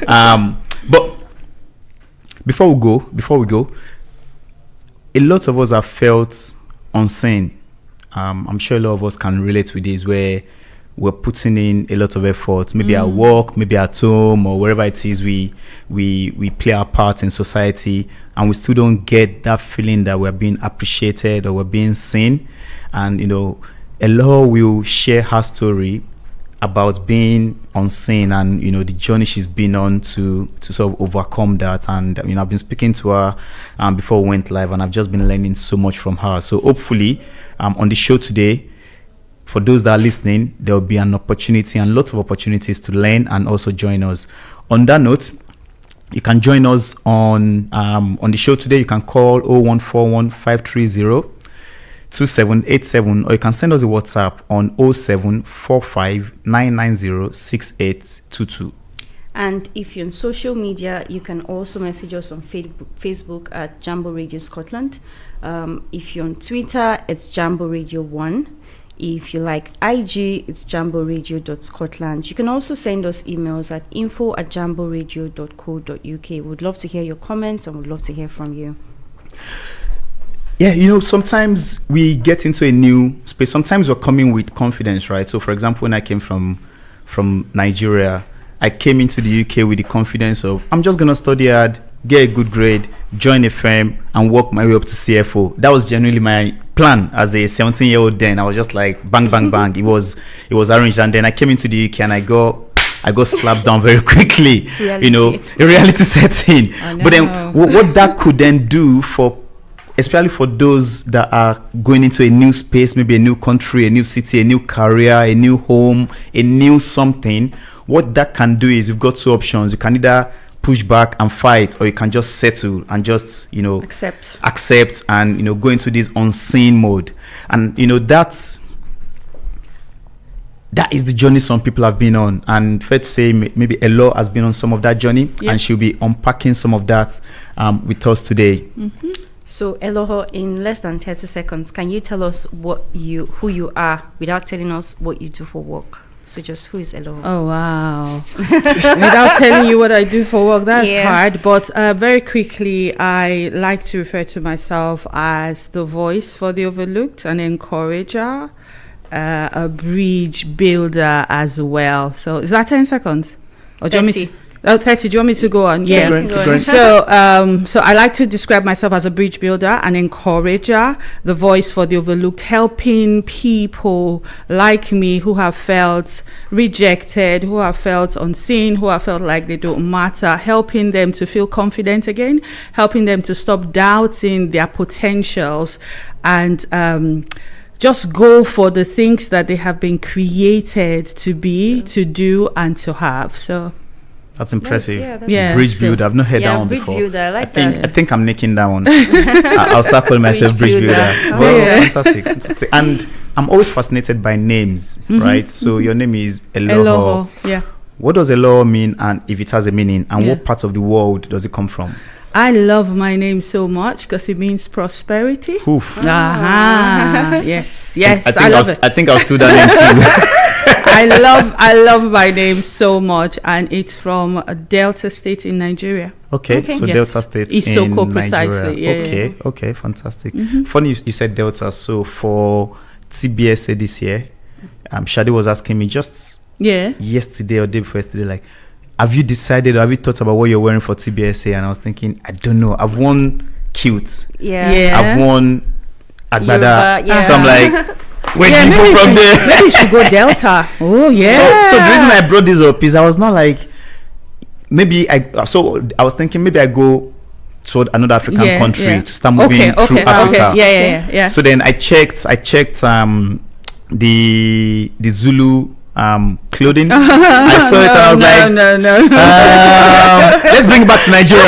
But before we go, a lot of us have felt unseen. I'm sure a lot of us can relate with this, where we're putting in a lot of effort, maybe at work, maybe at home, or wherever it is we play our part in society, and we still don't get that feeling that we're being appreciated or we're being seen. And Eloho will share her story about being unseen and the journey she's been on to sort of overcome that. And I've been speaking to her before we went live, and I've just been learning so much from her. So hopefully on the show today, for those that are listening, there will be an opportunity and lots of opportunities to learn and also join us. On that note, you can join us on the show today. You can call 0141 530 2787, or you can send us a WhatsApp on 0745 990 6822. And if you're on social media, you can also message us on Facebook at Jambo Radio Scotland. If you're on Twitter, it's Jambo Radio 1. If you like IG, it's jamboradio.scotland. You can also send us emails at info@jamboradio.co.uk. We'd love to hear your comments and we'd love to hear from you. Yeah, sometimes we get into a new space. Sometimes we're coming with confidence, right? So, for example, when I came from Nigeria, I came into the UK with the confidence of, I'm just going to study hard, get a good grade, join a firm, and work my way up to CFO. That was generally my plan as a 17-year-old then. I was just like, bang, bang, bang. It was arranged. And then I came into the UK and I got slapped down very quickly. Reality set in. But then what that could then do especially for those that are going into a new space, maybe a new country, a new city, a new career, a new home, a new something, what that can do is you've got two options. You can either push back and fight, or you can just settle and just, accept and, go into this unseen mode. And, that is the journey some people have been on. And fair to say, maybe Eloho has been on some of that journey, and she'll be unpacking some of that with us today. Mm-hmm. So, Eloho, in less than 30 seconds, can you tell us who you are without telling us what you do for work? So just who is Eloho? Oh, wow. Without telling you what I do for work, that's hard. But very quickly, I like to refer to myself as the voice for the overlooked, an encourager, a bridge builder as well. So is that 10 seconds? Or do you want me to? 30. Do you want me to go on? Yeah. Go on. So I like to describe myself as a bridge builder, an encourager, the voice for the overlooked, helping people like me who have felt rejected, who have felt unseen, who have felt like they don't matter, helping them to feel confident again, helping them to stop doubting their potentials, and just go for the things that they have been created to be, to do, and to have. So that's impressive. That's bridge builder. I've not heard that one bridge before. Builder, I think I'm nicking that one. I'll start calling myself bridge builder. Well, fantastic. And I'm always fascinated by names, right? So your name is Eloho. Yeah. What does Eloho mean, and if it has a meaning, and what part of the world does it come from? I love my name so much because it means prosperity. Oof. Yes. I love it. I think I'll do that name too. I love my name so much, and it's from Delta State in Nigeria. Okay. So yes. Delta State Isoko, in precisely. Nigeria. Okay, fantastic. Mm-hmm. Funny you said Delta. So for TBSA this year, Sade was asking me just yesterday or day before yesterday, like, have you decided or have you thought about what you're wearing for TBSA? And I was thinking, I don't know. I've worn cute. Yeah. I've worn Agbada. So I'm like, where do you go from there? Maybe you should go Delta. Oh, yeah. So the reason I brought this up is I was not like, I was thinking maybe I go to another African country to start moving through Africa. Yeah. So then I checked the Zulu clothing. I saw it and I was let's bring it back to Nigeria.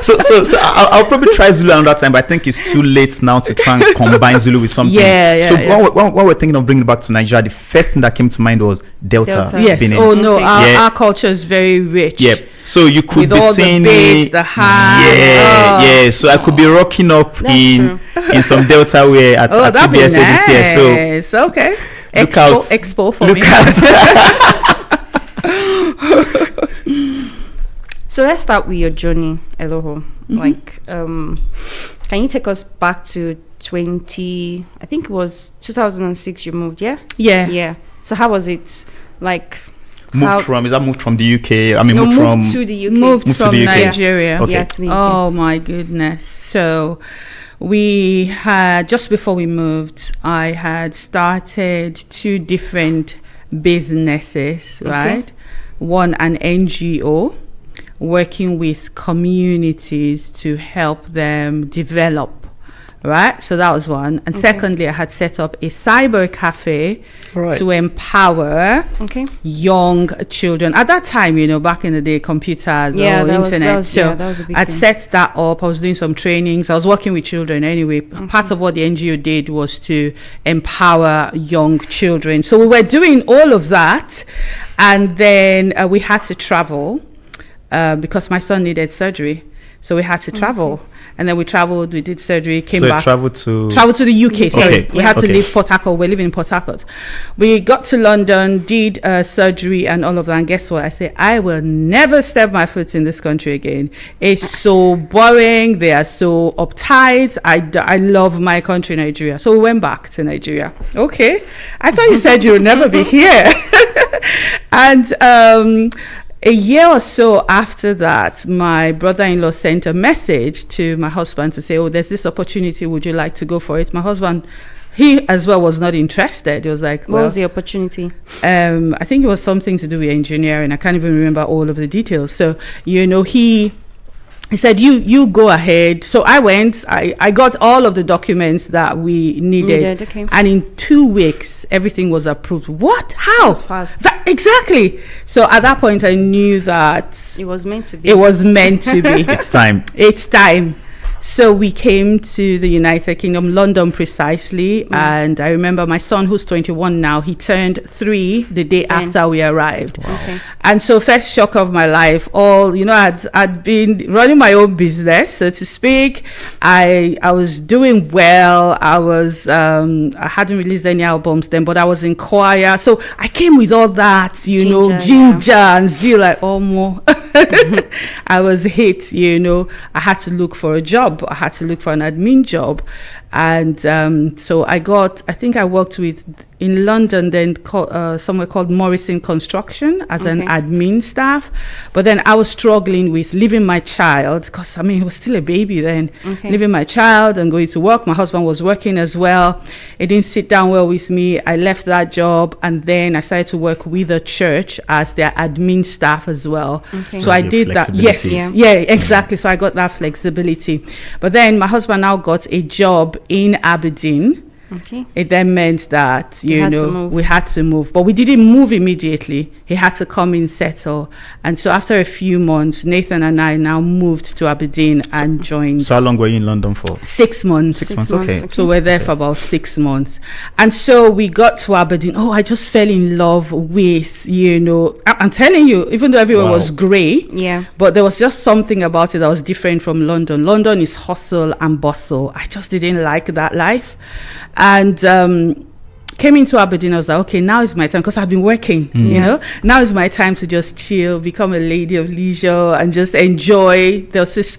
so I'll probably try Zulu another time, but I think it's too late now to try and combine Zulu with something. When we're thinking of bringing it back to Nigeria, the first thing that came to mind was Delta. Yes. Benin. Oh no, our culture is very rich. Yep. So you could with be all saying the bass, the high. So I could be rocking up in some Delta wear at TBSA this year. So okay. Expo for me. So let's start with your journey, Eloho. Like, can you take us back to I think it was 2006 you moved, yeah? Yeah. So how was it? Like, Moved from the UK? I mean, no, moved from... moved to the UK. Moved to from the UK. Nigeria. Okay. Yeah, to the UK. Oh my goodness. So we had, just before we moved, I had started 2 different businesses, right? One, an NGO, working with communities to help them develop, right? So that was one. And secondly, I had set up a cyber cafe to empower young children. At that time, back in the day, computers or internet. So I'd set that up. I was doing some trainings. I was working with children anyway. Part of what the NGO did was to empower young children. So we were doing all of that. And then we had to travel because my son needed surgery. So we had to travel. And then we traveled, we did surgery, came back. So traveled to the UK, sorry. Okay. We had to leave Port Harcourt. We're living in Port Harcourt. We got to London, did surgery and all of that. And guess what? I say, I will never step my foot in this country again. It's so boring. They are so uptight. I love my country, Nigeria. So we went back to Nigeria. Okay. I thought you said you would never be here. And a year or so after that, my brother-in-law sent a message to my husband to say, oh, there's this opportunity. Would you like to go for it? My husband, he as well was not interested. He was like, what was the opportunity? I think it was something to do with engineering. I can't even remember all of the details. So, he said, you go ahead. So I went, I got all of the documents that we needed. And in 2 weeks, everything was approved. What? How? That was fast. Exactly. So at that point, I knew that it was meant to be. It's time. It's time. So we came to the United Kingdom, London precisely. And I remember my son, who's 21 now, he turned 3 the day after we arrived. Wow. And so first shock of my life, I'd been running my own business, so to speak. I was doing well. I hadn't released any albums then, but I was in choir. So I came with all that, ginger and zeal, like, more. I was hit, I had to look for a job. I had to look for an admin job. And so I think I worked in London then somewhere called Morrison Construction as an admin staff. But then I was struggling with leaving my child because, he was still a baby then. Leaving my child and going to work. My husband was working as well. It didn't sit down well with me. I left that job and then I started to work with the church as their admin staff as well. So I did that. Yes. Yeah, exactly. So I got that flexibility. But then my husband now got a job in Aberdeen. It then meant that we had to move, but we didn't move immediately. He had to come in, settle, and so after a few months, Nathan and I now moved to Aberdeen and joined. So how long were you in London for? 6 months. 6 months. Okay. So we're there for about 6 months, and so we got to Aberdeen. I just fell in love with I'm telling you, even though everywhere was grey, but there was just something about it that was different from London. London is hustle and bustle. I just didn't like that life. And came into Aberdeen. I was like, okay, now is my time, because I've been working, now is my time to just chill, become a lady of leisure and just enjoy. There was this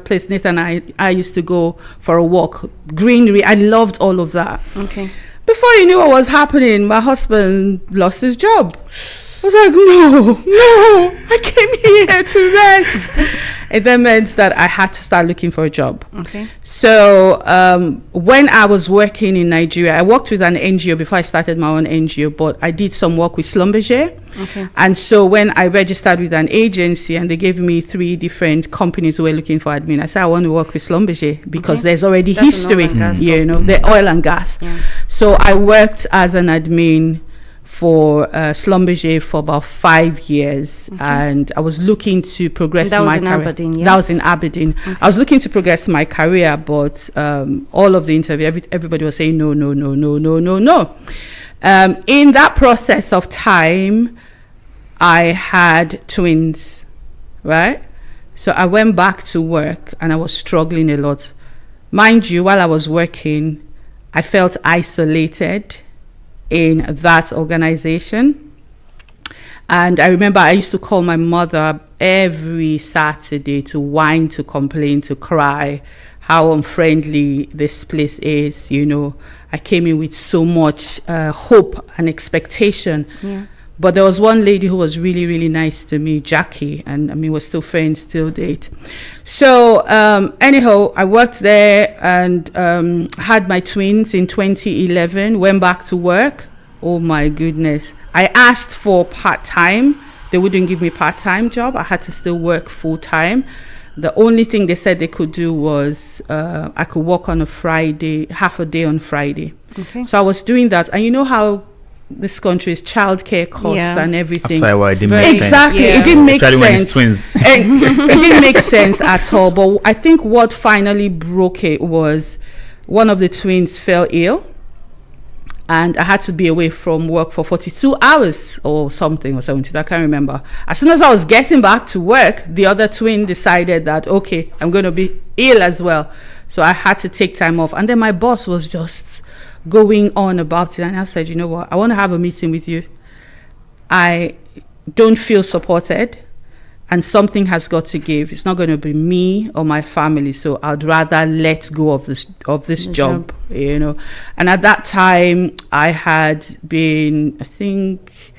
place Nathan and I used to go for a walk, greenery. I loved all of that. Before you knew what was happening, my husband lost his job. I was like, no, I came here to rest. It then meant that I had to start looking for a job. So when I was working in Nigeria, I worked with an NGO before I started my own NGO, but I did some work with Schlumberger. And so when I registered with an agency and they gave me 3 different companies who were looking for admin, I said I want to work with Schlumberger because there's already history, the oil and gas. So I worked as an admin for Schlumberger for about 5 years, and I was looking to progress my career. Aberdeen, That was in Aberdeen. I was looking to progress my career, but all of the interview, everybody was saying no. In that process of time, I had twins, right? So I went back to work, and I was struggling a lot. Mind you, while I was working, I felt isolated in that organization. And I remember I used to call my mother every Saturday to whine, to complain, to cry, how unfriendly this place is. I came in with so much hope and expectation. Yeah. But there was one lady who was really, really nice to me, Jackie, and we're still friends, still date. So anyhow, I worked there and had my twins in 2011, went back to work. Oh my goodness. I asked for part-time. They wouldn't give me part-time job. I had to still work full-time. The only thing they said they could do was I could work on a Friday, half a day on Friday. Okay. So I was doing that. And you know how this country's childcare cost and everything. After a while, it didn't make sense. Exactly. It didn't make Especially when sense. it's twins. It didn't make sense at all. But I think what finally broke it was one of the twins fell ill. And I had to be away from work for 42 hours or something, or 70, I can't remember. As soon as I was getting back to work, the other twin decided that, okay, I'm going to be ill as well. So I had to take time off. And then my boss was just going on about it. And I said, you know what, I want to have a meeting with you. I don't feel supported. And something has got to give. It's not going to be me or my family. So I'd rather let go of this job, And at that time, I had been, I think,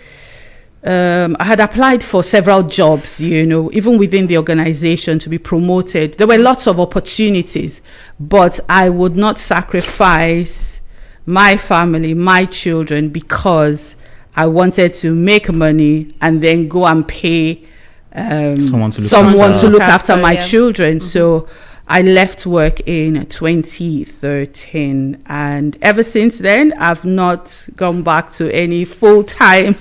I had applied for several jobs, even within the organization to be promoted. There were lots of opportunities, but I would not sacrifice my family, my children, because I wanted to make money and then go and pay someone to look after my children. Mm-hmm. So I left work in 2013, and ever since then I've not gone back to any full-time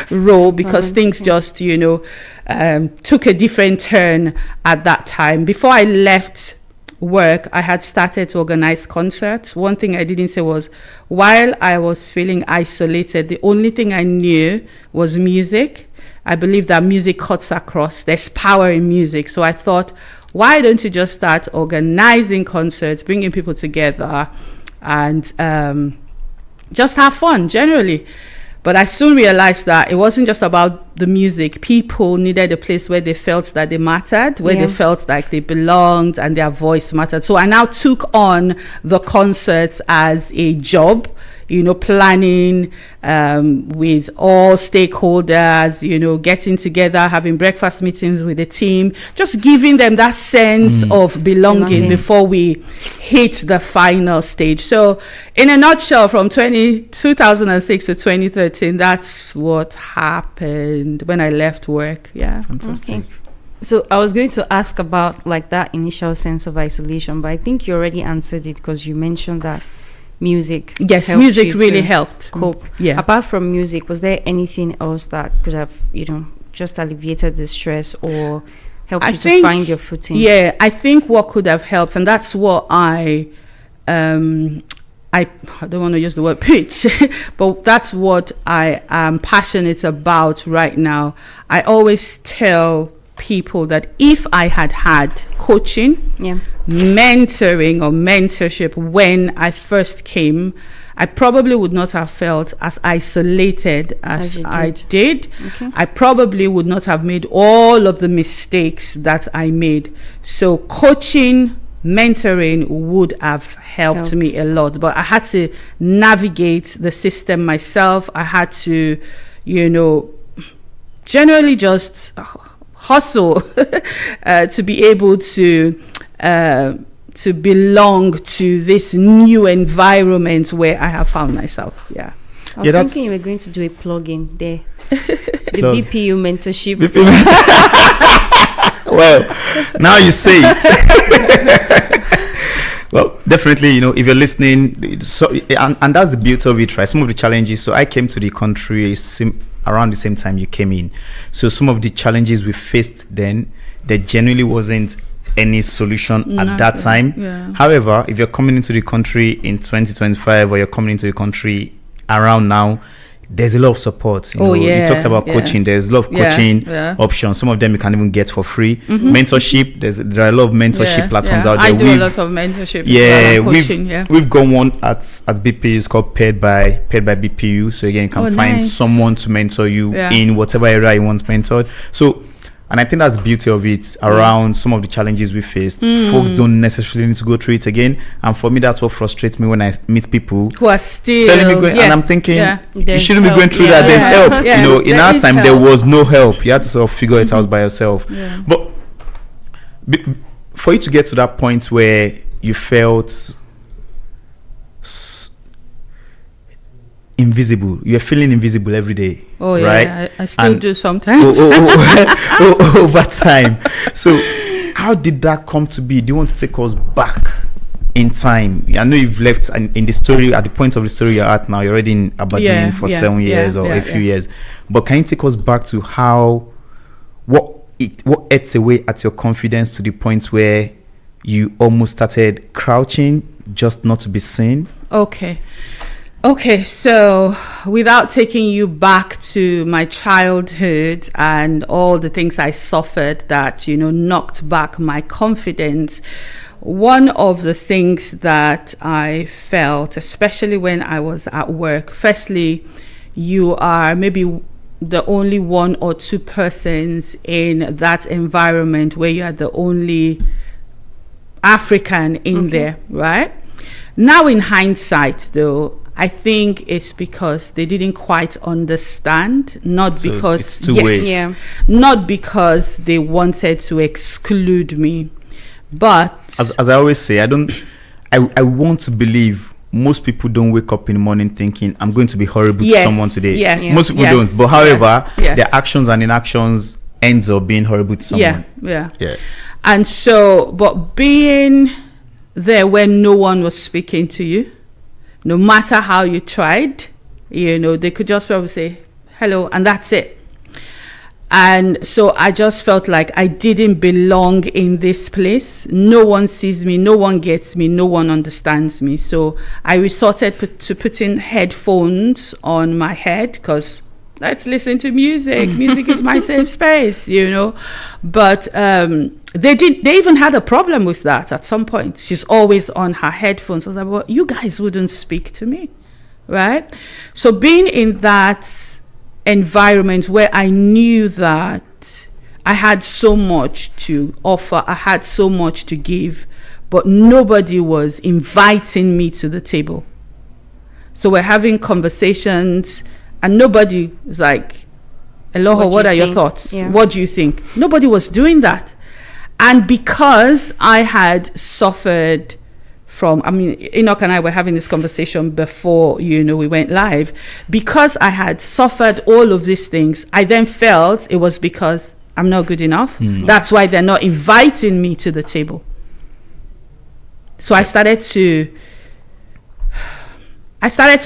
role because things just took a different turn at that time. Before I left work, I had started to organize concerts. One thing I didn't say was, while I was feeling isolated, the only thing I knew was music. I believe that music cuts across. There's power in music. So I thought, why don't you just start organizing concerts, bringing people together, and just have fun generally. But I soon realized that it wasn't just about the music. People needed a place where they felt that they mattered, where they felt like they belonged and their voice mattered. So I now took on the concerts as a job, planning with all stakeholders, getting together, having breakfast meetings with the team, just giving them that sense of belonging before we hit the final stage. So in a nutshell, from 2006 to 2013, that's what happened when I left work. Yeah. Fantastic. Okay. So I was going to ask about that initial sense of isolation, but I think you already answered it because you mentioned that music. Yes, music really helped cope. Yeah. Apart from music, was there anything else that could have, just alleviated the stress or helped you to find your footing? Yeah, I think what could have helped, and that's what I don't want to use the word preach, but that's what I am passionate about right now. I always tell people that if I had coaching, mentoring or mentorship when I first came, I probably would not have felt as isolated as I did. Okay. I probably would not have made all of the mistakes that I made. So coaching, mentoring would have helped me a lot, but I had to navigate the system myself. I had to, generally just hustle to be able to belong to this new environment where I have found myself. Yeah. I was thinking you were going to do a plug-in there. The BPU mentorship. Well, now you say it. Well, definitely, if you're listening, and that's the beauty of it, right? Some of the challenges. So I came to the country around the same time you came in. So some of the challenges we faced then, there genuinely wasn't any solution at that time. Yeah. However, if you're coming into the country in 2025 or you're coming into the country around now, there's a lot of support. You talked about coaching. There's a lot of coaching options. Some of them you can even get for free. Mentorship. There are a lot of mentorship platforms out there. I do a lot of mentorship. We've got one at BPU. It's called Paired by BPU. So again, you can find someone to mentor you in whatever area you want mentored. So And I think that's the beauty of it around some of the challenges we faced. Folks don't necessarily need to go through it again. And for me, that's what frustrates me when I meet people who are still telling me going, and I'm thinking, you There's shouldn't be help. going through Yeah. that. There's help. Yeah. You know, in There our is time, help. there was no help. You had to sort of figure it out by yourself. Yeah. But for you to get to that point where you felt invisible, you're feeling invisible every day. Oh right? yeah, I still And do sometimes. over time. So how did that come to be? Do you want to take us back in time? I know you've left in the story, at the point of the story you're at now, you're already in Aberdeen for 7 years or a few years. But can you take us back to what ate away at your confidence to the point where you almost started crouching just not to be seen? Okay, so without taking you back to my childhood and all the things I suffered that, knocked back my confidence, one of the things that I felt, especially when I was at work, firstly, you are maybe the only one or two persons in that environment where you are the only African in there, right? Now in hindsight, though, I think it's because they didn't quite understand, not So because it's two ways. Yeah. not because they wanted to exclude me, but As I always say, I want to believe most people don't wake up in the morning thinking I'm going to be horrible to someone today. yes, Most people yes, don't. But however, yeah. their actions and inactions ends up being horrible to someone. yeah. Yeah. And so, but being there when no one was speaking to you, no matter how you tried, they could just probably say hello and that's it. And so I just felt like I didn't belong in this place. No one sees me, no one gets me, no one understands me. So I resorted to putting headphones on my head because let's listen to music. Music is my safe space, But they even had a problem with that at some point. She's always on her headphones. I was like, well, you guys wouldn't speak to me, right? So being in that environment where I knew that I had so much to offer, I had so much to give, but nobody was inviting me to the table. So we're having conversations and nobody was like, Eloho, what are your thoughts? Yeah. What do you think? Nobody was doing that. And because I had suffered from, Enoch and I were having this conversation before, we went live. Because I had suffered all of these things, I then felt it was because I'm not good enough. That's why they're not inviting me to the table. So I started to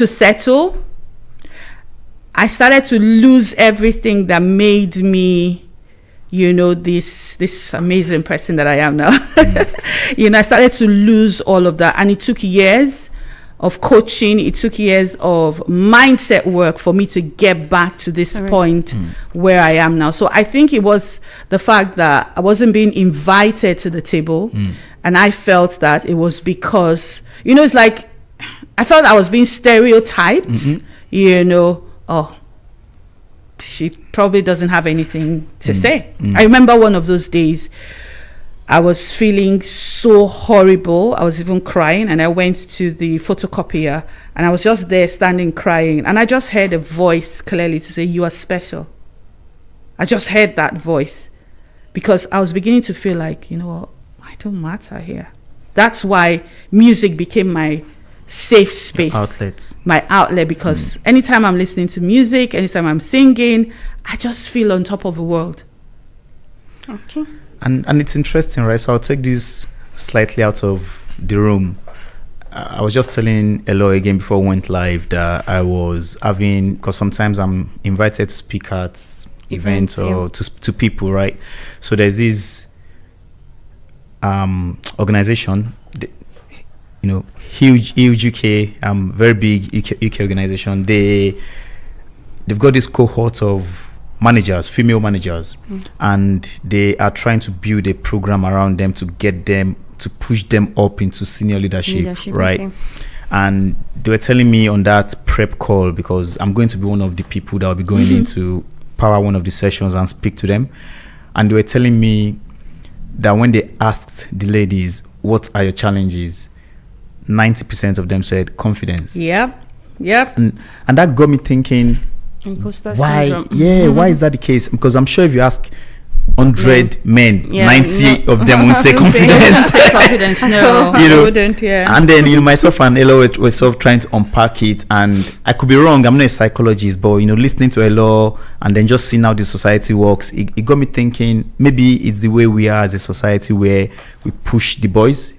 settle. I started to lose everything that made me, this amazing person that I am now. I started to lose all of that. And it took years of coaching. It took years of mindset work for me to get back to this point where I am now. So I think it was the fact that I wasn't being invited to the table. And I felt that it was because, it's like, I felt I was being stereotyped, oh, she probably doesn't have anything to say. I remember one of those days, I was feeling so horrible. I was even crying, and I went to the photocopier, and I was just there standing crying, and I just heard a voice clearly to say, you are special. I just heard that voice because I was beginning to feel like, I don't matter here. That's why music became my safe space, my outlet, because anytime I'm listening to music, anytime I'm singing, I just feel on top of the world. Okay. And it's interesting, right? So I'll take this slightly out of the room. I was just telling Eloho again before we went live that I was having, because sometimes I'm invited to speak at events or to people, right? So there's this organization, huge UK, very big UK organization. They've got this cohort of managers, female managers, and they are trying to build a program around them to get them to push them up into senior leadership, right? Okay. And they were telling me on that prep call, because I'm going to be one of the people that will be going in to power one of the sessions and speak to them. and they were telling me that when they asked the ladies, what are your challenges, 90% of them said confidence. Yep. And that got me thinking, Imposter why? syndrome. Yeah, why is that the case? Because I'm sure if you ask 100 men, Yeah, 90 no. of them would say They wouldn't confidence. say confidence. No, You they know, wouldn't. Yeah. And then, myself and Eloho were sort of trying to unpack it, and I could be wrong. I'm not a psychologist, but listening to Eloho and then just seeing how the society works, it got me thinking maybe it's the way we are as a society, where we push the boys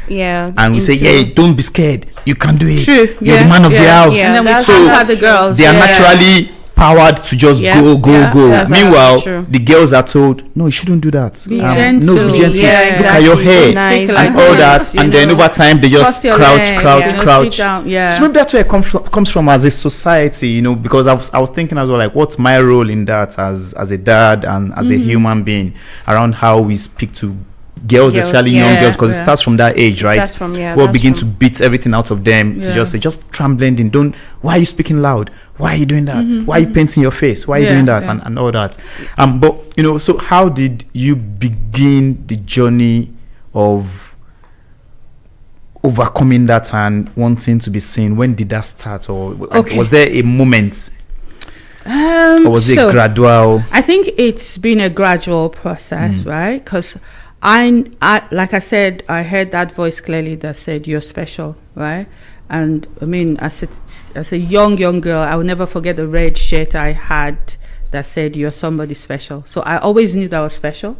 Yeah. and we say, "Yeah, don't be scared. You can do it. True. You're the man of the house." Yeah, And then we that's- talk that's about the true. girls. They are yeah. naturally powered to just Yeah, go. that's Meanwhile, true. the girls are told, "No, you shouldn't do that. Be No, gentle. be gentle. Yeah, Look at your exactly. hair Nice. Speak and like all this, that." you And then know. over time, they just Cross your crouch. leg, you know, sit down, yeah. So maybe that's where it comes from as a society, because I was thinking as well, like, what's my role in that as a dad and as a human being around how we speak to girls, especially young yeah, girls, because it starts from that age, It right? starts from, yeah, We'll that's begin true. to beat everything out of them to Yeah. just say, just try and blend in. Why are you speaking loud? Why are you doing that? Why are you painting your face? Why are you Yeah, doing that? yeah. And all that. But so how did you begin the journey of overcoming that and wanting to be seen? When did that start? Or was there a moment? Or was it gradual? I think it's been a gradual process, right? Because I like I said, I heard that voice clearly that said you're special, right? And I mean, as a young girl, I will never forget the red shirt I had that said you're somebody special. So I always knew that I was special.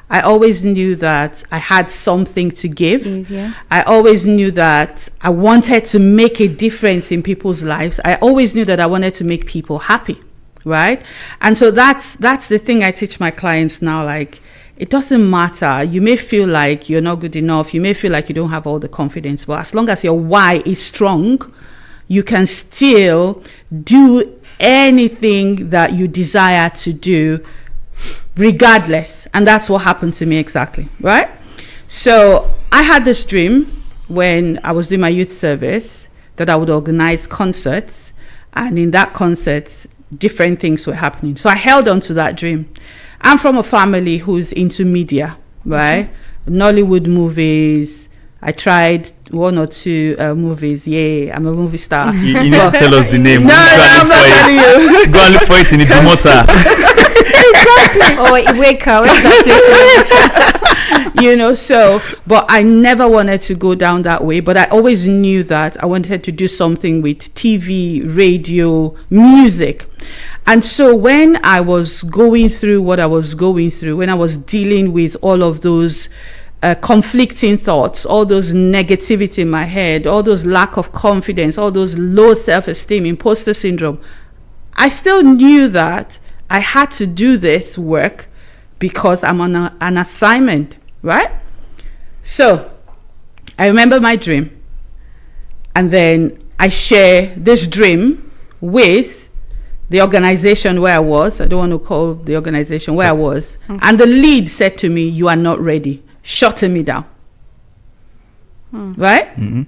I always knew that I had something to give. Yeah. I always knew that I wanted to make a difference in people's lives. I always knew that I wanted to make people happy, right? And so that's the thing I teach my clients now. Like, it doesn't matter. You may feel like you're not good enough. You may feel like you don't have all the confidence. But as long as your why is strong, you can still do anything that you desire to do regardless. And that's what happened to me exactly, right? So I had this dream when I was doing my youth service that I would organize concerts. And in that concert, different things were happening. So I held on to that dream. I'm from a family who's into media, right? Nollywood movies. I tried 1 or 2 movies. Yeah, I'm a movie star. You need to tell us the name. No, I'm not telling you. Go and look for it in the promoter. Oh, Iweka, where's that place? But I never wanted to go down that way. But I always knew that I wanted to do something with TV, radio, music. And so when I was going through what I was going through, when I was dealing with all of those conflicting thoughts, all those negativity in my head, all those lack of confidence, all those low self-esteem, imposter syndrome, I still knew that I had to do this work because I'm on an assignment, right? So I remember my dream, and then I share this dream with the organization where I was. I don't want to call the organization where I was. Okay. And the lead said to me, "You are not ready," shutting me down. Right? Mm-hmm.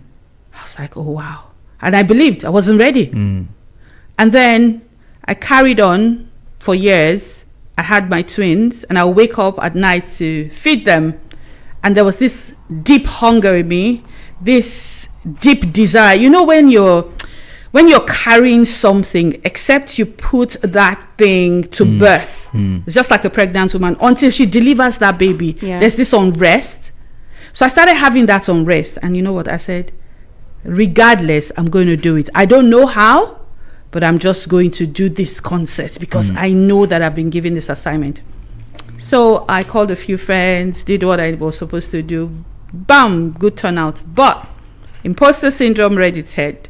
I was like, oh, wow. And I believed I wasn't ready. And then I carried on for years. I had my twins, and I would wake up at night to feed them. And there was this deep hunger in me, this deep desire. You know, when you're carrying something, except you put that thing to birth, it's just like a pregnant woman, until she delivers that baby, there's this unrest. So I started having that unrest, and you know what I said? Regardless, I'm going to do it. I don't know how, but I'm just going to do this concert because I know that I've been given this assignment. So I called a few friends, did what I was supposed to do. Bam, good turnout. But imposter syndrome reared its head.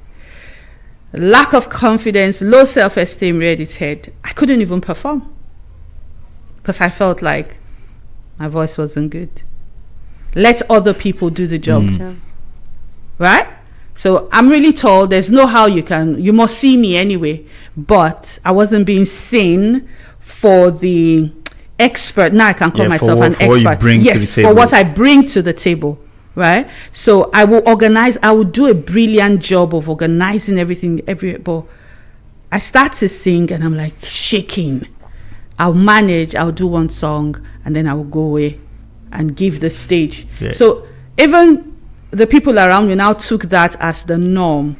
Lack of confidence, low self-esteem reared its head. I couldn't even perform because I felt like my voice wasn't good. Let other people do the job. Right? So I'm really tall. There's no how you must see me anyway. But I wasn't being seen for the expert. Now I can call myself an expert. Yes, for what I bring to the table. Right? So I will do a brilliant job of organizing everything. But I start to sing and I'm like shaking. I'll manage, I'll do one song, and then I will go away and give the stage. Yeah. So even the people around me now took that as the norm,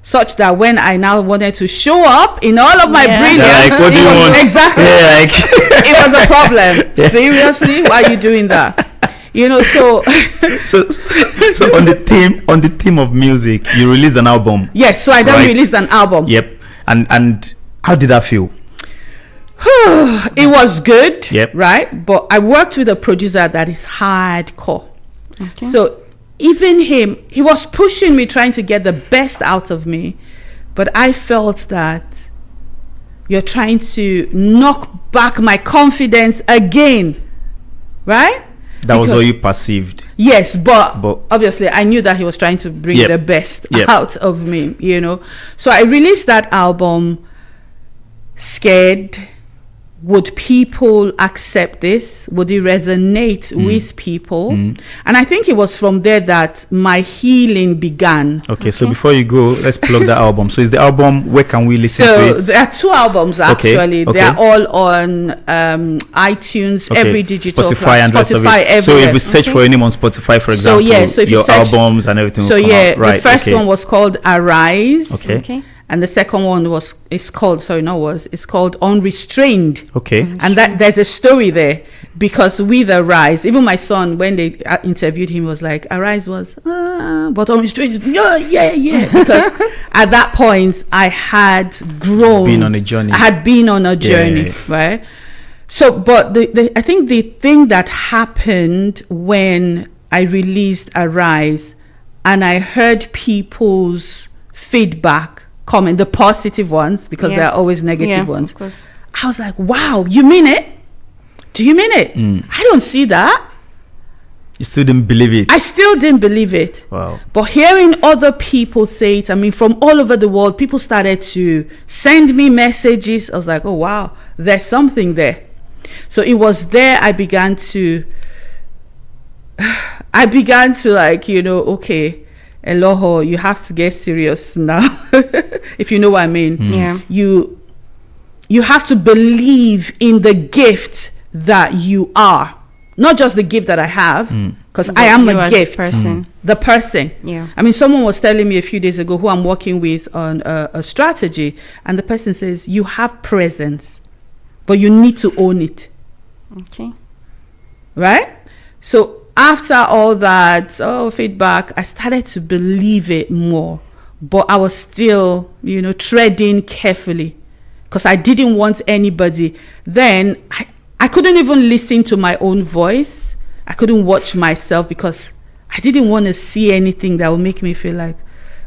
such that when I now wanted to show up in all of my brilliance, like, what do you want? Exactly. Yeah, like It was a problem. Yeah. Seriously, why are you doing that? You know, so so on the theme of music, you released an album. yes, so I then Right. released an album. Yep. And how did that feel? It was good, Yep. right? But I worked with a producer that is hardcore. Okay. So even him, he was pushing me, trying to get the best out of me. But I felt that you're trying to knock back my confidence again, right? That was Because- what you perceived. Yes, but But- obviously I knew that he was trying to bring Yep. the best Yep. out of me, you know. So I released that album scared. Would people accept this? Would it resonate with people? And I think it was from there that my healing began. Okay, so before you go, let's plug the album. So is the album, where can we listen to So it? there are 2 albums Okay, actually. okay. They are all on iTunes, Okay, every digital Spotify and rest of Spotify it. So everywhere. if we search for him on Spotify, for So, example, yeah, so if you your search- albums and everything So will come yeah, out. Right, the first okay. one was called Arise. Okay. Okay. And the second one it's called Unrestrained. Okay. And that there's a story there, because with Arise, even my son, when they interviewed him, was like, Arise was, but Unrestrained is, yeah. Because at that point, I had grown. Been on a journey. I had been on a journey, Yeah. right? So, but I think the thing that happened when I released Arise and I heard people's feedback, comment, the positive ones, because there are always negative ones. Of course. I was like, wow, you mean it? Do you mean it? I don't see that. You still didn't believe it. I still didn't believe it. Wow. But hearing other people say it, I mean, from all over the world, people started to send me messages. I was like, oh, wow, there's something there. So it was there I began to like, you know, okay, Eloho, you have to get serious now. If you know what I mean. Yeah. You have to believe in the gift that you are, not just the gift that I have, because I am You a as gift. person. The person. Yeah. I mean, someone was telling me a few days ago who I'm working with on a strategy, and the person says, you have presence, but you need to own it. Okay. Right? So after all that feedback, I started to believe it more, but I was still, you know, treading carefully, because I didn't want anybody. Then I couldn't even listen to my own voice. I couldn't watch myself, because I didn't want to see anything that would make me feel like,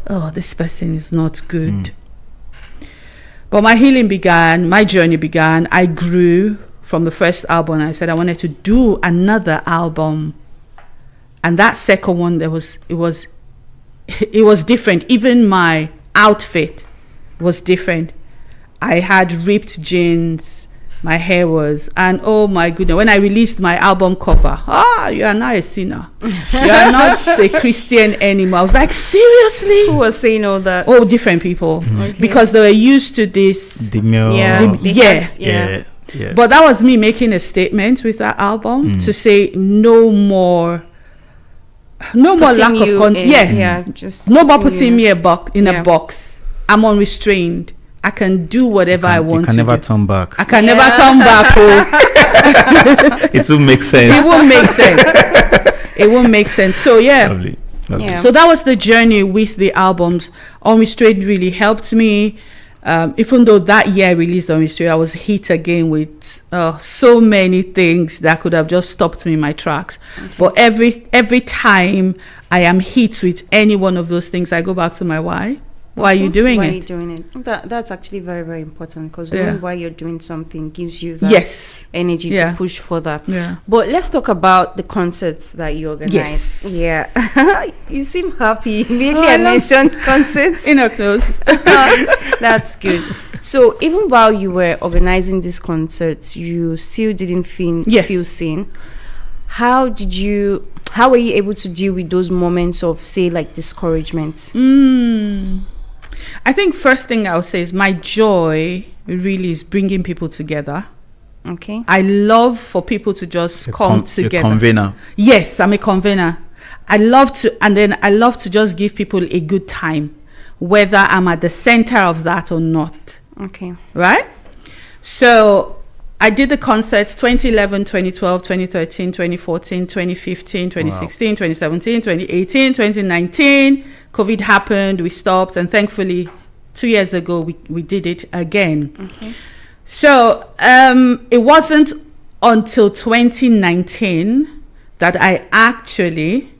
oh, this person is not good. But my healing began, my journey began. I grew from the first album. I said I wanted to do another album. And that second one, it was different. Even my outfit was different. I had ripped jeans, my hair was, and oh my goodness, when I released my album cover, you are now a sinner. You are not a Christian anymore. I was like, seriously? Who was saying all that? Oh, different people. Okay. Because they were used to this. Demure. Yeah. Yeah. But that was me making a statement with that album to say no more lack of just no more putting putting you- me in Yeah. a box. I'm unrestrained. I can do whatever I want You can to never do. turn back. I can never turn back. It will make sense. It won't make sense. It won't make sense. So yeah. Lovely. Lovely. Yeah. So that was the journey with the albums. Unrestrained really helped me. Even though that year I released Unrestrained, I was hit again with so many things that could have just stopped me in my tracks. But every time I am hit with any one of those things, I go back to my why. Why are you doing Why it? are you doing it? That's actually very, very important, because Yeah. knowing why you're doing something gives you that Yes. energy Yeah. to push further. Yeah. But let's talk about the concerts that you organize. Yes. Yeah. You seem happy. Immediately Oh, I I love- mentioned concerts. Enoch knows. That's good. So even while you were organizing these concerts, you still didn't Yes. feel seen. How were you able to deal with those moments of, say, like, discouragement? I think first thing I'll say is my joy really is bringing people together. Okay. I love for people to just come together. A convener. Yes, I'm a convener. I love to just give people a good time, whether I'm at the center of that or not. Okay. Right? So I did the concerts 2011, 2012, 2013, 2014, 2015, 2016, 2017, 2018, 2019. COVID happened, we stopped, and thankfully 2 years ago we did it again. Okay. So it wasn't until 2019 that I actually,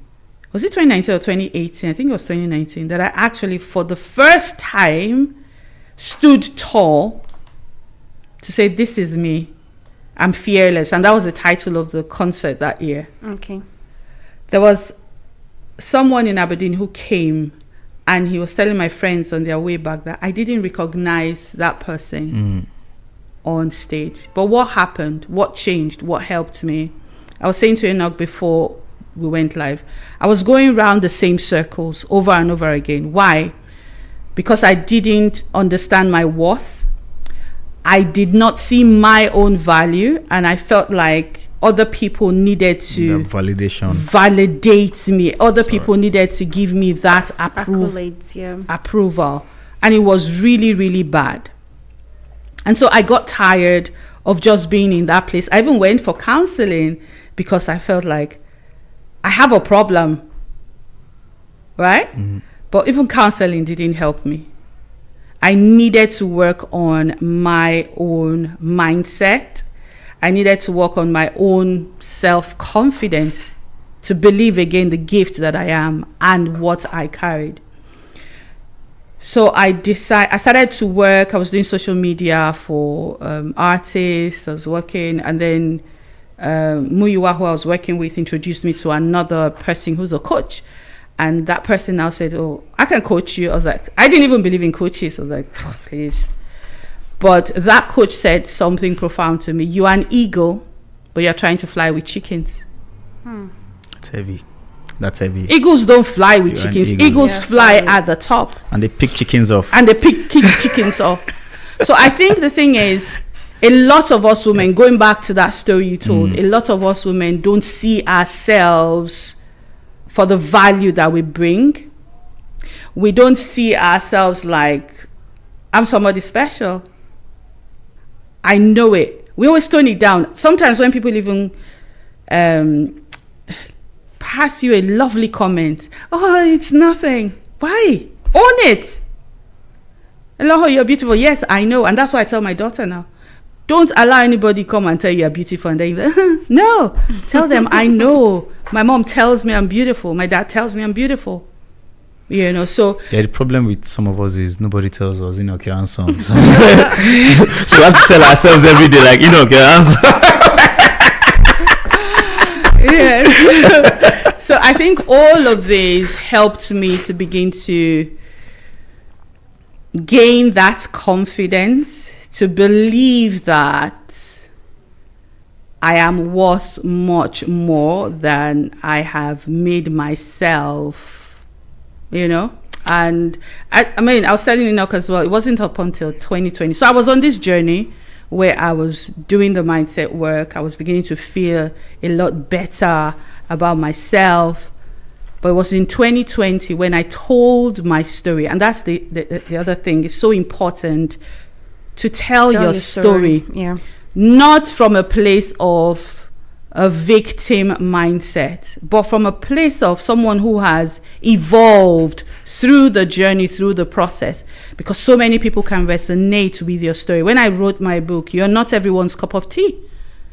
was it 2019 or 2018? I think it was 2019 that I actually, for the first time, stood tall to say, this is me. I'm fearless. And that was the title of the concert that year. Okay. There was someone in Aberdeen who came and he was telling my friends on their way back that I didn't recognize that person on stage. But what happened? What changed? What helped me? I was saying to Enoch before we went live, I was going around the same circles over and over again. Why? Because I didn't understand my worth. I did not see my own value, and I felt like other people needed to validate me. Other people needed to give me that approval. And it was really, really bad. And so I got tired of just being in that place. I even went for counseling because I felt like I have a problem, right? Mm-hmm. But even counseling didn't help me. I needed to work on my own mindset. I needed to work on my own self-confidence to believe again the gift that I am and what I carried. So I started to work. I was doing social media for artists. I was working, and then Muyiwa, who I was working with, introduced me to another person who's a coach. And that person now said, oh, I can coach you. I was like, I didn't even believe in coaches. I was like, please. But that coach said something profound to me. You are an eagle, but you're trying to fly with chickens. That's heavy. That's heavy. Eagles don't fly with chickens. Eagles fly at the top. And they pick chickens off. Chickens off. So I think the thing is, a lot of us women, going back to that story you told, a lot of us women don't see ourselves for the value that we bring. We don't see ourselves like, I'm somebody special. I know it. We always tone it down. Sometimes when people even pass you a lovely comment, oh, it's nothing. Why? Own it. Eloho, you're beautiful. Yes, I know. And that's why I tell my daughter now, don't allow anybody come and tell you you're beautiful and then you're like, no. Tell them, I know. My mom tells me I'm beautiful. My dad tells me I'm beautiful. You know, so the problem with some of us is nobody tells us Enoch, you're handsome. So we have to tell ourselves every day, like, Enoch, you're handsome. Yeah. So I think all of these helped me to begin to gain that confidence, to believe that I am worth much more than I have made myself, you know. And I mean, I was telling Enoch as well, it wasn't up until 2020. So I was on this journey where I was doing the mindset work. I was beginning to feel a lot better about myself. But it was in 2020 when I told my story. And that's the other thing. It's so important to tell your story. Yeah. Not from a place of a victim mindset, but from a place of someone who has evolved through the journey, through the process, because so many people can resonate with your story. When I wrote my book, You're Not Everyone's Cup of Tea.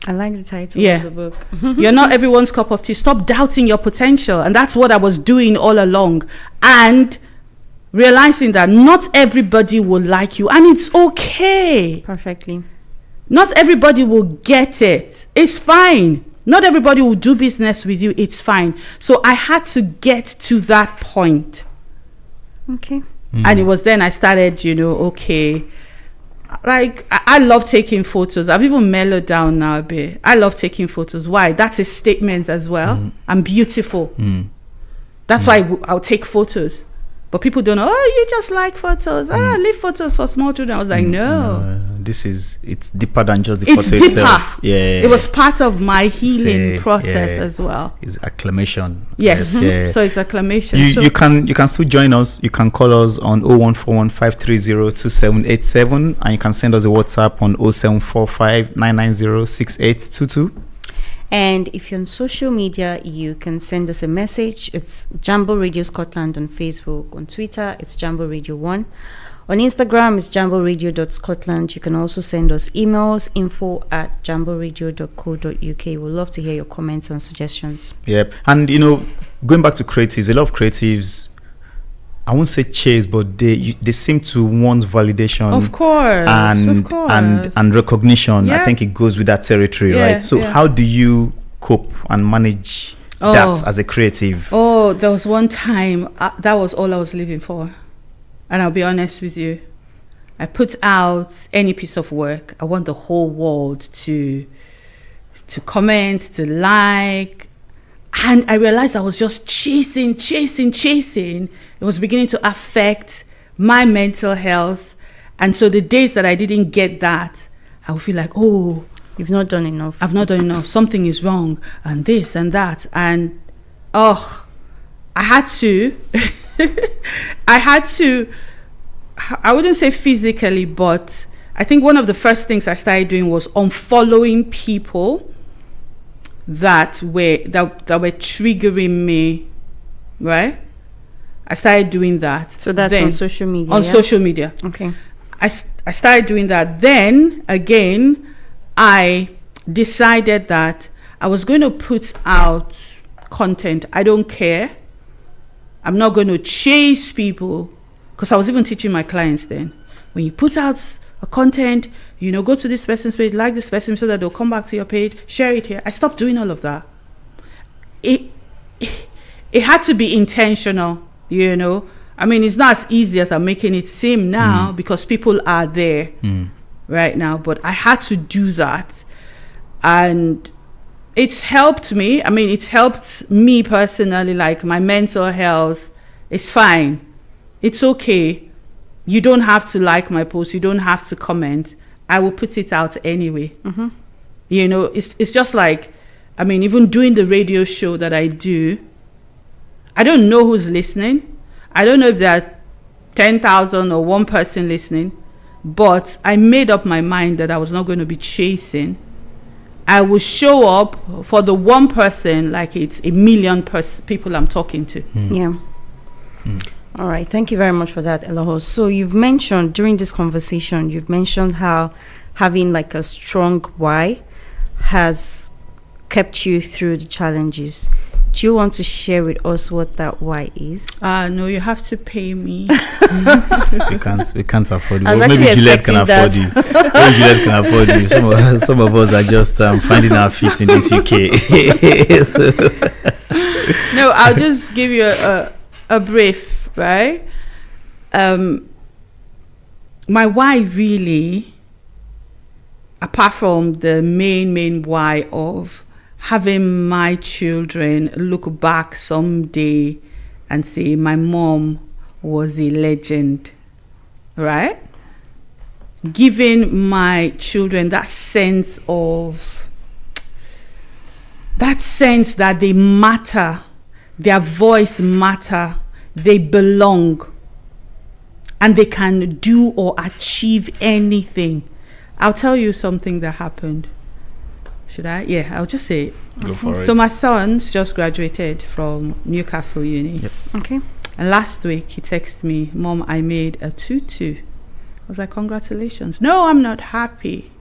I like the title of the book. You're not everyone's cup of tea. Stop doubting your potential. And that's what I was doing all along. And realizing that not everybody will like you, and it's okay. Perfectly. Not everybody will get it. It's fine. Not everybody will do business with you. It's fine. So I had to get to that point. Okay. And it was then I started, okay. Like, I love taking photos. I've even mellowed down now a bit. I love taking photos. Why? That's a statement as well. I'm beautiful. That's why I'll take photos. But people don't know, oh, you just like photos. Leave photos for small children. I was like, no. It's deeper than just the It's photo deeper. itself. Yeah. It was part of my healing process as well. It's acclamation. Yes. Yeah. So it's acclamation. You can still join us. You can call us on 01415302787, and you can send us a WhatsApp on 07459906822. And if you're on social media, you can send us a message. It's Jambo Radio Scotland on Facebook. On Twitter, it's Jambo Radio 1. On Instagram, it's jamboradio.scotland. You can also send us emails, info@jamboradio.co.uk. We'd love to hear your comments and suggestions. Yep. And, going back to creatives, a lot of creatives, I won't say chase, but they seem to want validation. Of course. And recognition. Yeah. I think it goes with that territory, right? So how do you cope and manage that as a creative? Oh, there was one time that was all I was living for. And I'll be honest with you. I put out any piece of work. I want the whole world to comment, to like. And I realized I was just chasing. It was beginning to affect my mental health. And so the days that I didn't get that, I would feel like, oh, you've not done enough. I've not done enough. Something is wrong. And this and that. And, I had to, I wouldn't say physically, but I think one of the first things I started doing was unfollowing people that were triggering me, right? I started doing that. So that's on social media. On social media. Okay. I started doing that. Then again, I decided that I was going to put out content. I don't care. I'm not going to chase people, because I was even teaching my clients then. When you put out a content, go to this person's page, like this person so that they'll come back to your page, share it here. I stopped doing all of that. It had to be intentional, I mean, it's not as easy as I'm making it seem now, because people are there right now. But I had to do that. And it's helped me. I mean, it's helped me personally, like my mental health. It's fine. It's okay. You don't have to like my post. You don't have to comment. I will put it out anyway. It's just like, I mean, even doing the radio show that I do, I don't know who's listening. I don't know if there are 10,000 or one person listening, but I made up my mind that I was not going to be chasing. I will show up for the one person like it's a million people I'm talking to. Yeah. All right. Thank you very much for that, Eloho. So you've mentioned during this conversation, how having like a strong why has kept you through the challenges. Do you want to share with us what that why is? No, you have to pay me. We can't afford you. I was Maybe actually Juliet can afford expecting you. Maybe Juliet can afford you. Some of us are just finding our feet in this UK. No, I'll just give you a brief, right? My why really, apart from the main why of having my children look back someday and say my mom was a legend, right? Giving my children that sense that they matter, their voice matter, they belong, and they can do or achieve anything. I'll tell you something that happened. Should I? Yeah, I'll just say it. Go for it. So my son's just graduated from Newcastle Uni. Yep. Okay. And last week he texted me, Mom, I made a 2-2. I was like, congratulations. No, I'm not happy.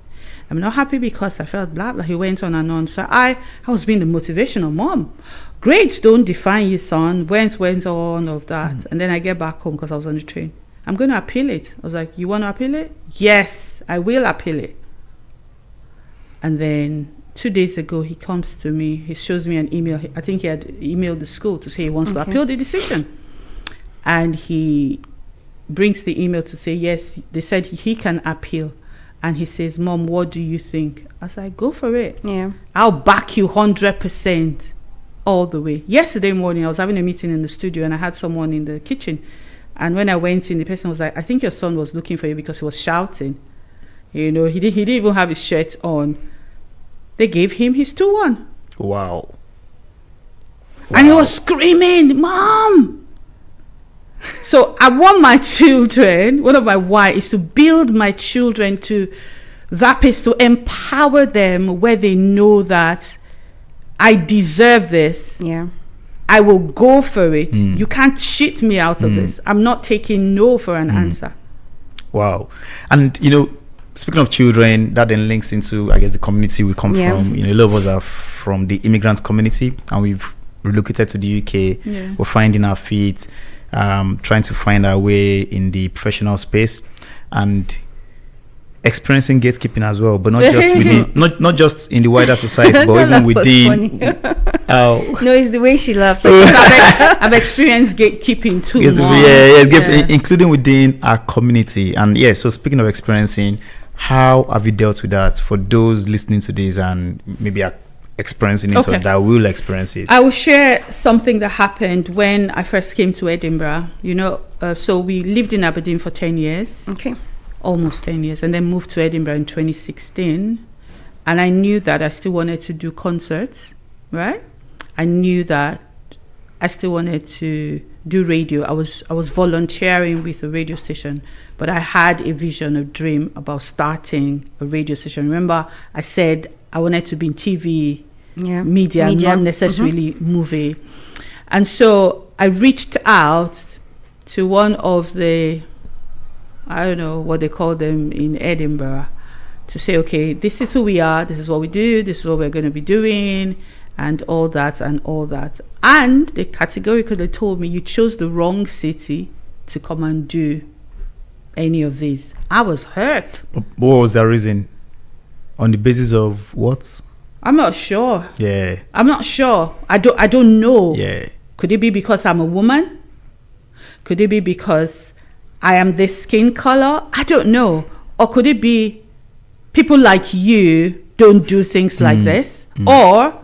I'm not happy because I felt blah, blah. He went on and on. So I was being the motivational mom. Grades don't define you, son. Went on of that. And then I get back home because I was on the train. I'm going to appeal it. I was like, you want to appeal it? Yes, I will appeal it. And then 2 days ago, he comes to me. He shows me an email. I think he had emailed the school to say he wants to appeal the decision. And he brings the email to say, yes, they said he can appeal. And he says, Mom, what do you think? I was like, go for it. Yeah. I'll back you 100% all the way. Yesterday morning, I was having a meeting in the studio and I had someone in the kitchen. And when I went in, the person was like, I think your son was looking for you because he was shouting. You know, he didn't even have his shirt on. They gave him his 2-1. Wow. And he was screaming, Mom! So I want my children, one of my why is to build my children to that place, to empower them where they know that I deserve this. Yeah. I will go for it. You can't cheat me out of this. I'm not taking no for an answer. Wow. And, you know, speaking of children, that then links into, I guess, the community we come from. You know, a lot of us are from the immigrant community, and we've relocated to the UK. Yeah. We're finding our feet, trying to find our way in the professional space, and experiencing gatekeeping as well, but not just within, not just in the wider society, but even within. No, it's the way she laughed. I've experienced gatekeeping too. Yes, including within our community. And yeah, so speaking of experiencing, how have you dealt with that for those listening to this and maybe are experiencing it or that will experience it? I will share something that happened when I first came to Edinburgh. You know, so we lived in Aberdeen for 10 years. Okay. Almost 10 years, and then moved to Edinburgh in 2016. And I knew that I still wanted to do concerts, right? I knew that I still wanted to do radio. I was volunteering with a radio station, but I had a vision, a dream about starting a radio station. Remember, I said I wanted to be in TV, media, not necessarily movie. And so I reached out to one of the, I don't know what they call them in Edinburgh, to say, okay, this is who we are, this is what we do, this is what we're going to be doing, and all that and all that. And they categorically told me, you chose the wrong city to come and do any of these. I was hurt. What was the reason? On the basis of what? I'm not sure. Yeah. I'm not sure. I don't know. Yeah. Could it be because I'm a woman? Could it be because I am this skin color? I don't know. Or could it be people like you don't do things like this? Or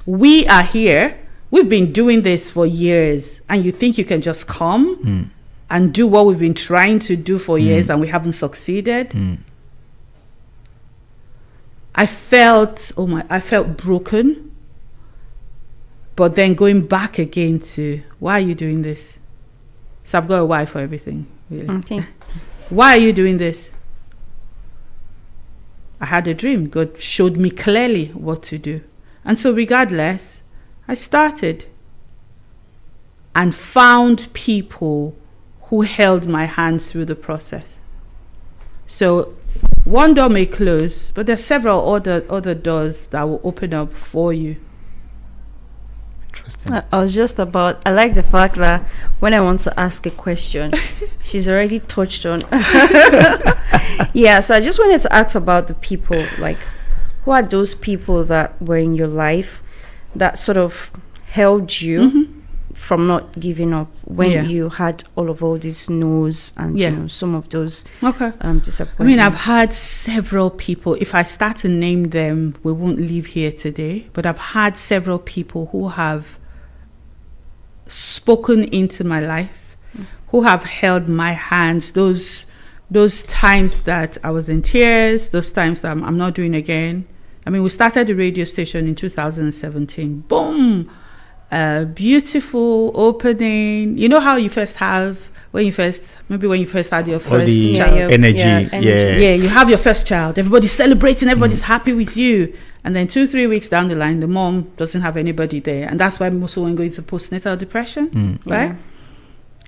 we are here, we've been doing this for years, and you think you can just come and do what we've been trying to do for years and we haven't succeeded? I felt broken. But then going back again to, why are you doing this? So I've got a why for everything. Really. Okay. Why are you doing this? I had a dream. God showed me clearly what to do. And so regardless, I started and found people who held my hand through the process. So one door may close, but there's several other doors that will open up for you. Interesting. I like the fact that when I want to ask a question, she's already touched on. Yeah, so I just wanted to ask about the people, like, who are those people that were in your life that sort of held you from not giving up when you had all these no's and you know, some of those disappointments? I mean, I've had several people. If I start to name them, we won't leave here today. But I've had several people who have spoken into my life, who have held my hands. Those times that I was in tears, those times that I'm not doing again. I mean, we started the radio station in 2017. Boom! Beautiful opening. You know how you first have, when you first had your first child. Energy. Yeah, you have your first child. Everybody's celebrating, everybody's happy with you. And then 2-3 weeks down the line, the mom doesn't have anybody there. And that's why most women go into postnatal depression, right?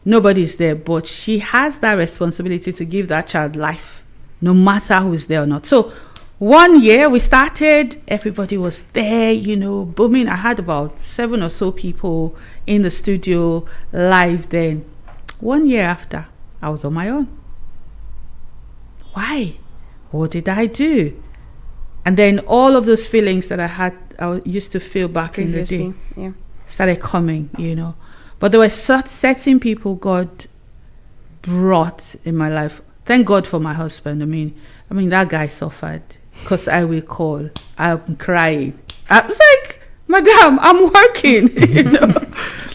Nobody's there, but she has that responsibility to give that child life, no matter who is there or not. So 1 year we started, everybody was there, you know, booming. I had about 7 or so people in the studio live then. 1 year after, I was on my own. Why? What did I do? And then all of those feelings that I used to feel back previously, in the day, started coming, you know. But there were certain people God brought in my life. Thank God for my husband. I mean, that guy suffered. Because I will call, I'm crying. I was like, Madam, I'm working, you know.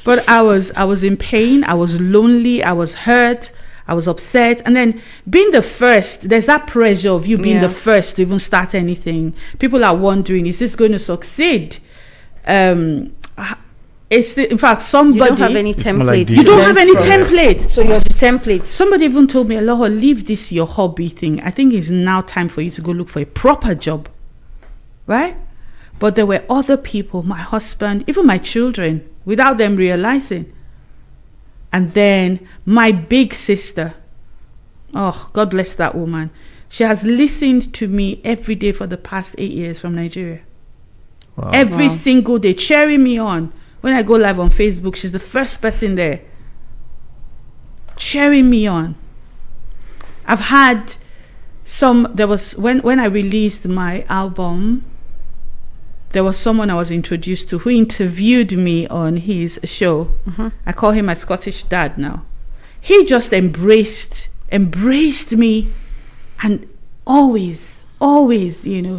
But I was in pain. I was lonely. I was hurt. I was upset. And then being the first, there's that pressure of you being the first to even start anything. People are wondering, is this going to succeed? In fact, somebody... You don't have any template. You don't have any template. So you're the template. Somebody even told me, Eloho, leave this your hobby thing. I think it's now time for you to go look for a proper job. Right? But there were other people, my husband, even my children, without them realizing. And then my big sister, oh, God bless that woman. She has listened to me every day for the past 8 years from Nigeria. Wow. Every single day, cheering me on. When I go live on Facebook, she's the first person there, cheering me on. I've had there was, when I released my album, there was someone I was introduced to who interviewed me on his show. I call him my Scottish dad now. He just embraced me, and always,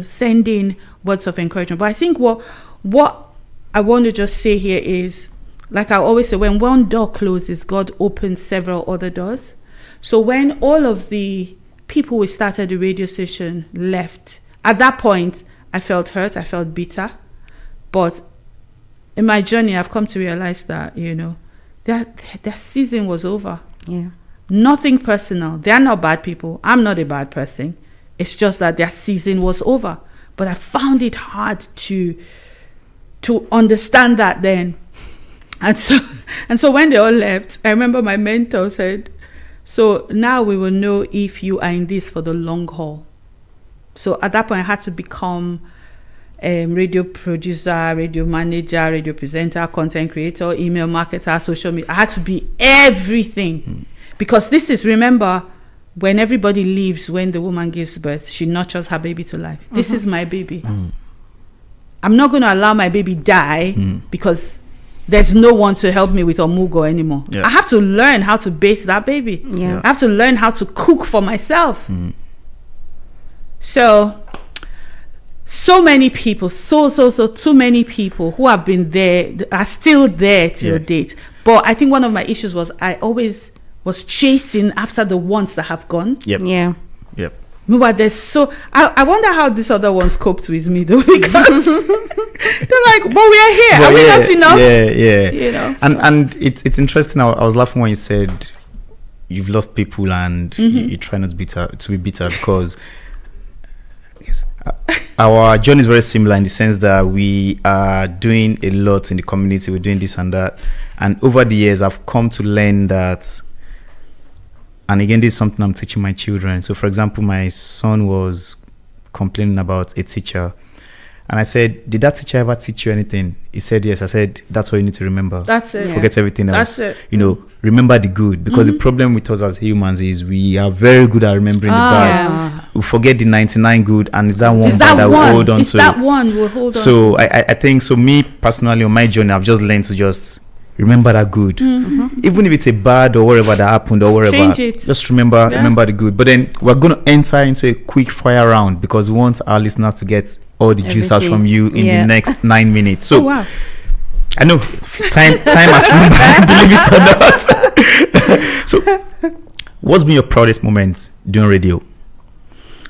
sending words of encouragement. But I think what I want to just say here is, like I always say, when one door closes, God opens several other doors. So when all of the people we started the radio station left, at that point, I felt hurt, I felt bitter. But in my journey, I've come to realize that, their season was over. Yeah. Nothing personal. They're not bad people. I'm not a bad person. It's just that their season was over. But I found it hard to understand that then. And so when they all left, I remember my mentor said, so now we will know if you are in this for the long haul. So at that point, I had to become radio producer, radio manager, radio presenter, content creator, email marketer, social media. I had to be everything. Because this is, remember, when everybody leaves, when the woman gives birth, she nurtures her baby to life. This is my baby. I'm not going to allow my baby die because there's no one to help me with Omugo anymore. Yeah. I have to learn how to bathe that baby. Yeah. I have to learn how to cook for myself. So many people, too many people who have been there are still there till date. But I think one of my issues was I always was chasing after the ones that have gone. Yeah. But I wonder how these other ones coped with me though, because they're like, but we are here. Are we not enough? Yeah. And it's interesting. I was laughing when you said you've lost people and you try not to be bitter because our journey is very similar in the sense that we are doing a lot in the community. We're doing this and that. And over the years, I've come to learn that. And again, this is something I'm teaching my children. So, for example, my son was complaining about a teacher. And I said, did that teacher ever teach you anything? He said, yes. I said, that's all you need to remember. That's it. Forget everything else. That's it. Remember the good. Because the problem with us as humans is we are very good at remembering the bad. Yeah. We forget the 99 good, and it's that one that we hold on to. It's that one we'll hold on to. So I think, so me personally, on my journey, I've just learned to just remember that good. Even if it's a bad or whatever that happened or whatever, change it. just remember the good. But then we're going to enter into a quick fire round because we want our listeners to get all the juice out from you in the next 9 minutes. So I know time has flown by, believe it or not. So what's been your proudest moment doing radio?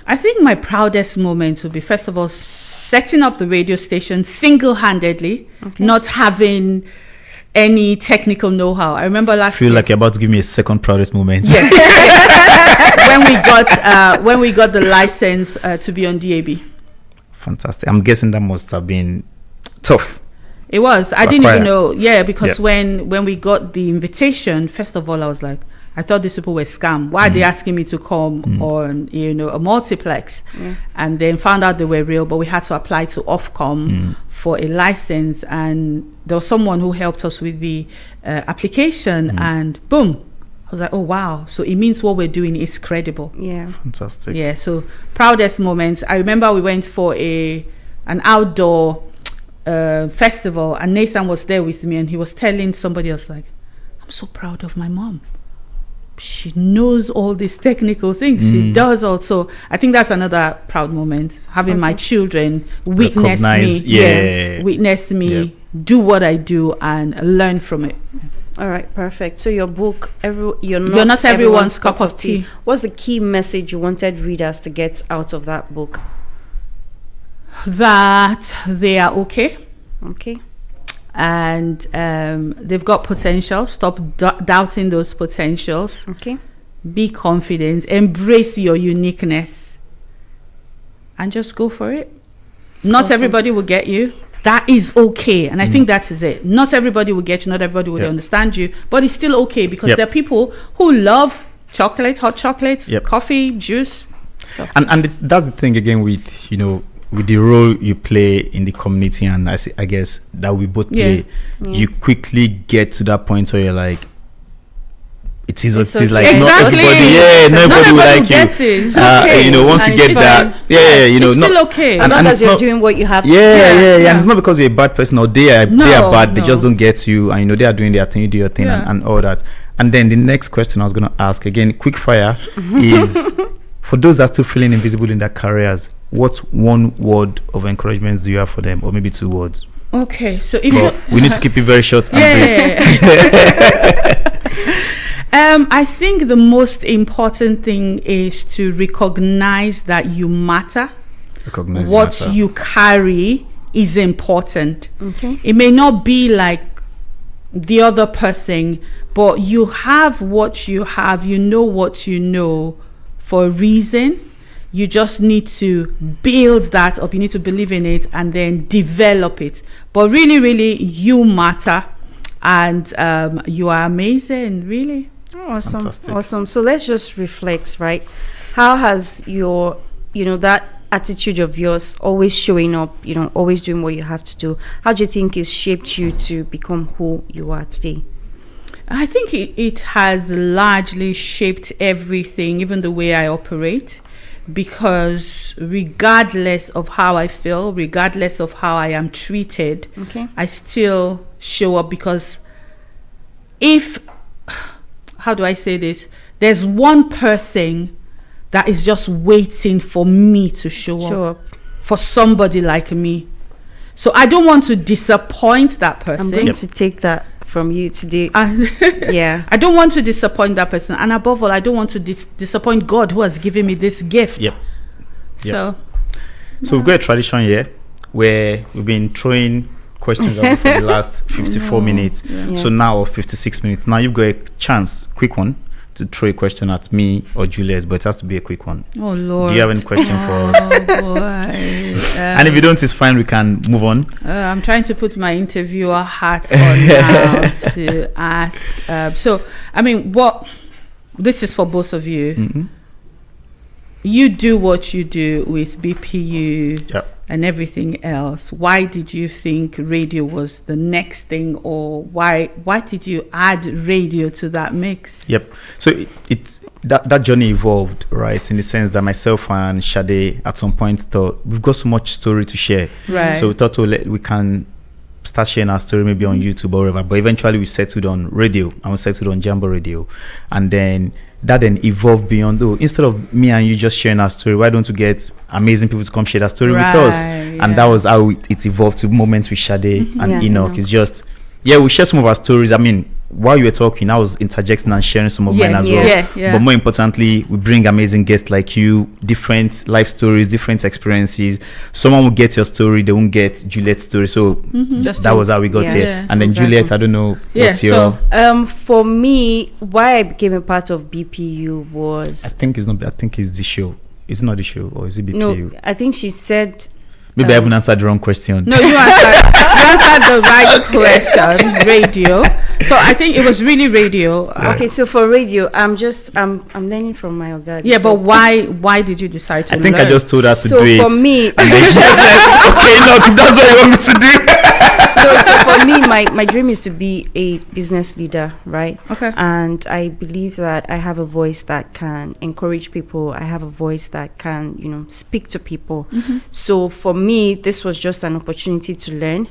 I think my proudest moment would be, first of all, setting up the radio station single-handedly, not having any technical know-how. I remember last year, like you're about to give me a second proudest moment. Yes. when we got the license to be on DAB. Fantastic. I'm guessing that must have been tough. It was. I didn't even know. Yeah, because when we got the invitation, first of all, I was like, I thought these people were scam. Why are they asking me to come on, a multiplex? And then found out they were real, but we had to apply to Ofcom for a license. And there was someone who helped us with the application, and boom. I was like, oh, wow. So it means what we're doing is credible. Yeah. Fantastic. Yeah, so proudest moments. I remember we went for an outdoor festival, and Nathan was there with me, and he was telling somebody else, like, I'm so proud of my mom. She knows all these technical things. She does also. I think that's another proud moment, having my children witness me. Witness me do what I do and learn from it. All right, perfect. So your book, you're You're not everyone's cup of tea. What's the key message you wanted readers to get out of that book? That they are okay. Okay. And they've got potential. Stop doubting those potentials. Okay. Be confident. Embrace your uniqueness. And just go for it. Not Awesome. everybody will get you. That is okay. And I think that is it. Not everybody will get you. Not everybody will understand you. But it's still okay because there are people who love chocolate, hot chocolate, coffee, juice. So. And that's the thing again with, with the role you play in the community, and I guess that we both play, you quickly get to that point where you're like, it is what it is. Like, exactly. Not everybody will like you. It's okay. Once you get that, it's not still okay. As long as you're doing what you have to do. And it's not because you're a bad person or they are bad. They just don't get you, and they are doing their thing, you do your thing, and all that. And then the next question I was going to ask again, quick fire, is for those that are still feeling invisible in their careers, what one word of encouragement do you have for them, or maybe 2 words? Okay, so if we need to keep it very short and brief. I think the most important thing is to recognize that you matter. What you carry is important. Okay. It may not be like the other person, but you have what you have. You know what you know for a reason. You just need to build that up. You need to believe in it and then develop it. But really, really, you matter, and you are amazing, really. Awesome. Fantastic. Awesome. So let's just reflect, right? How has your, that attitude of yours, always showing up, always doing what you have to do, how do you think it's shaped you to become who you are today? I think it has largely shaped everything, even the way I operate, because regardless of how I feel, regardless of how I am treated, I still show up, because how do I say this? There's one person that is just waiting for me to show up, for somebody like me. So I don't want to disappoint that person. I'm going to take that from you today. I don't want to disappoint that person, and above all, I don't want to disappoint God, who has given me this gift. So we've got a tradition here where we've been throwing questions out for the last 54 minutes. So now 56 minutes. Now you've got a chance, quick one, to throw a question at me or Juliet, but it has to be a quick one. Oh Lord. Do you have any question for us? Oh boy. And if you don't, it's fine, we can move on. I'm trying to put my interviewer hat on now to ask. So, I mean, this is for both of you. You do what you do with BPU and everything else. Why did you think radio was the next thing, or why did you add radio to that mix? So that journey evolved, right, in the sense that myself and Sade at some point thought we've got so much story to share, right? So we thought we can start sharing our story maybe on YouTube or wherever, but eventually we settled on radio, and we settled on Jambo Radio, and then that then evolved beyond, instead of me and you just sharing our story, why don't we get amazing people to come share that story with us? And that was how it evolved to moments with Sade and Enoch. It's just, we share some of our stories. I mean, while you were talking, I was interjecting and sharing some of mine as well. But more importantly, we bring amazing guests like you, different life stories, different experiences. Someone will get your story, they won't get Juliet's story. So that was how we got here. And then Juliet, I don't know what's your... for me, why I became a part of BPU was... I think it's the show. It's not the show, or is it BPU? No, I think she said... Maybe I haven't answered the wrong question. No, you answered the right question. Radio. So I think it was really radio. Okay, so for radio, I'm learning from my Oga. Yeah, but why did you decide to learn? I think I just told her to do it. So for me, and then she just said, okay, no, that's what you want me to do. No, so for me, my dream is to be a business leader, right? Okay. And I believe that I have a voice that can encourage people. I have a voice that can, speak to people. So for me, this was just an opportunity to learn.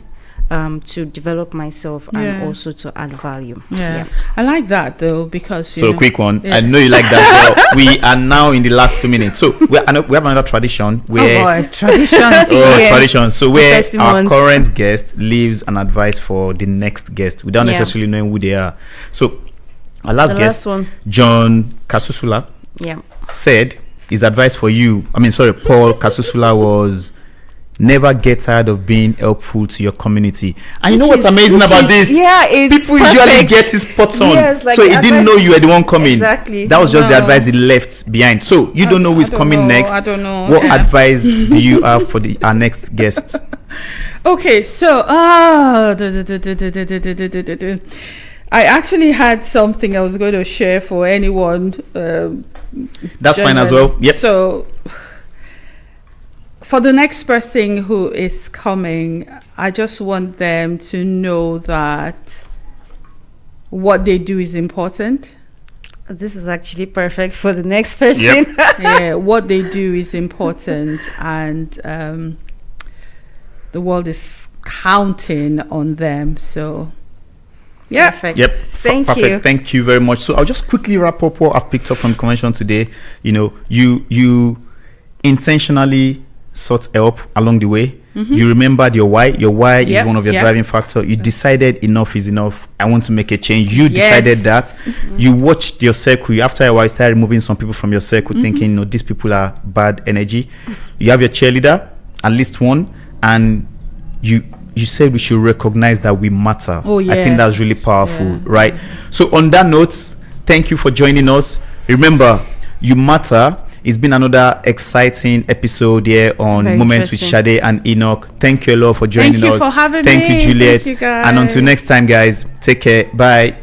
to develop myself and also to add value. I like that though, because so quick one. I know you like that. Well, we are now in the last 2 minutes, so we have another tradition where traditions. Tradition. So where our current guest leaves an advice for the next guest without necessarily knowing who they are. So our last one, John Kasusula, said his advice for you. Paul Kasusula was, never get tired of being helpful to your community. And you know what's amazing about this? It's people usually get his spot on. So he didn't know you were the one coming. Exactly. That was just the advice he left behind. So you don't know who's coming next. I don't know. What advice do you have for our next guest? Okay, so I actually had something I was going to share for anyone. That's fine as well. Yep. So for the next person who is coming, I just want them to know that what they do is important. This is actually perfect for the next person. What they do is important, and the world is counting on them. So perfect. Yep. Thank you. Thank you very much. So I'll just quickly wrap up what I've picked up from convention today. You intentionally sought help along the way. You remembered your why. Your why is one of your driving factor. You decided enough is enough. I want to make a change. You decided that. You watched your circle. After a while, you started removing some people from your circle, thinking, no, these people are bad energy. You have your cheerleader, at least one, and you said we should recognize that we matter. I think that's really powerful, right? So on that note, thank you for joining us. Remember, you matter. It's been another exciting episode here on Moments with Sade and Enoch. Thank you, Eloho, for joining us. Thank you for having me. Thank you, Juliet. Thank you, guys. And until next time, guys, take care. Bye.